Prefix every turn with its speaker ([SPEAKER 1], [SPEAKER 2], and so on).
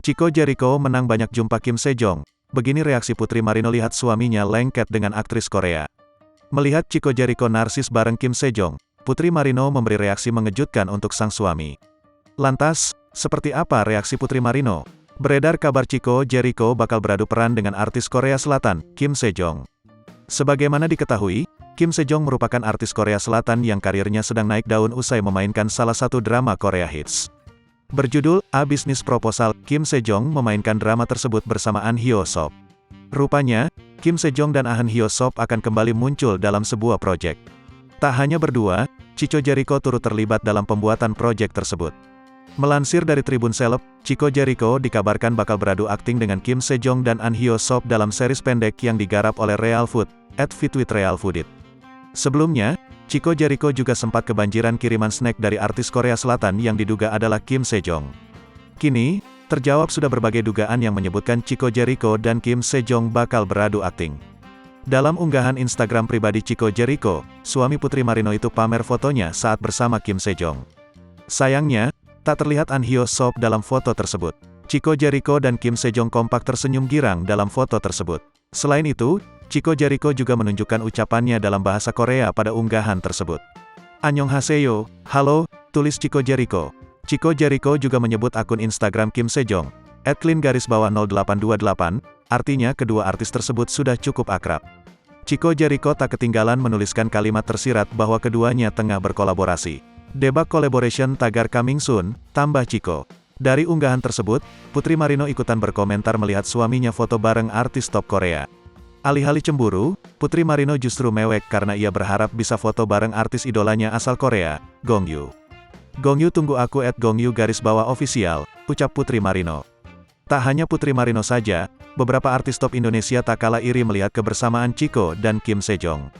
[SPEAKER 1] Chico Jericho menang banyak jumpa Kim Sejong. Begini reaksi Putri Marino lihat suaminya lengket dengan aktris Korea. Melihat Chico Jericho narsis bareng Kim Sejong, Putri Marino memberi reaksi mengejutkan untuk sang suami. Lantas, seperti apa reaksi Putri Marino? Beredar kabar Chico Jericho bakal beradu peran dengan artis Korea Selatan, Kim Sejong. Sebagaimana diketahui, Kim Sejong merupakan artis Korea Selatan yang karirnya sedang naik daun usai memainkan salah satu drama Korea hits. Berjudul A Business Proposal, Kim Sejong memainkan drama tersebut bersama Ahn Hyo Sop. Rupanya, Kim Sejong dan Ahn Hyo Sop akan kembali muncul dalam sebuah proyek. Tak hanya berdua, Chico Jericho turut terlibat dalam pembuatan proyek tersebut. Melansir dari Tribun Celeb, Chico Jericho dikabarkan bakal beradu akting dengan Kim Sejong dan Ahn Hyo Sop dalam series pendek yang digarap oleh Real Food, @fitwithrealfoodit. Sebelumnya, Chico Jericho juga sempat kebanjiran kiriman snack dari artis Korea Selatan yang diduga adalah Kim Sejong. Kini, terjawab sudah berbagai dugaan yang menyebutkan Chico Jericho dan Kim Sejong bakal beradu akting. Dalam unggahan Instagram pribadi Chico Jericho, suami Putri Marino itu pamer fotonya saat bersama Kim Sejong. Sayangnya, tak terlihat Ahn Hyo Sop dalam foto tersebut. Chico Jericho dan Kim Sejong kompak tersenyum girang dalam foto tersebut. Selain itu, Chico Jericho juga menunjukkan ucapannya dalam bahasa Korea pada unggahan tersebut. Annyeonghaseyo, halo, tulis Chico Jericho. Chico Jericho juga menyebut akun Instagram Kim Sejong, @clean_0828, artinya kedua artis tersebut sudah cukup akrab. Chico Jericho tak ketinggalan menuliskan kalimat tersirat bahwa keduanya tengah berkolaborasi. Debak collaboration tagar coming soon, tambah Chico. Dari unggahan tersebut, Putri Marino ikutan berkomentar melihat suaminya foto bareng artis top Korea. Alih-alih cemburu, Putri Marino justru mewek karena ia berharap bisa foto bareng artis idolanya asal Korea, Gongyu. Gongyu tunggu aku @gongyu_official, ucap Putri Marino. Tak hanya Putri Marino saja, beberapa artis top Indonesia tak kalah iri melihat kebersamaan Chico dan Kim Sejong.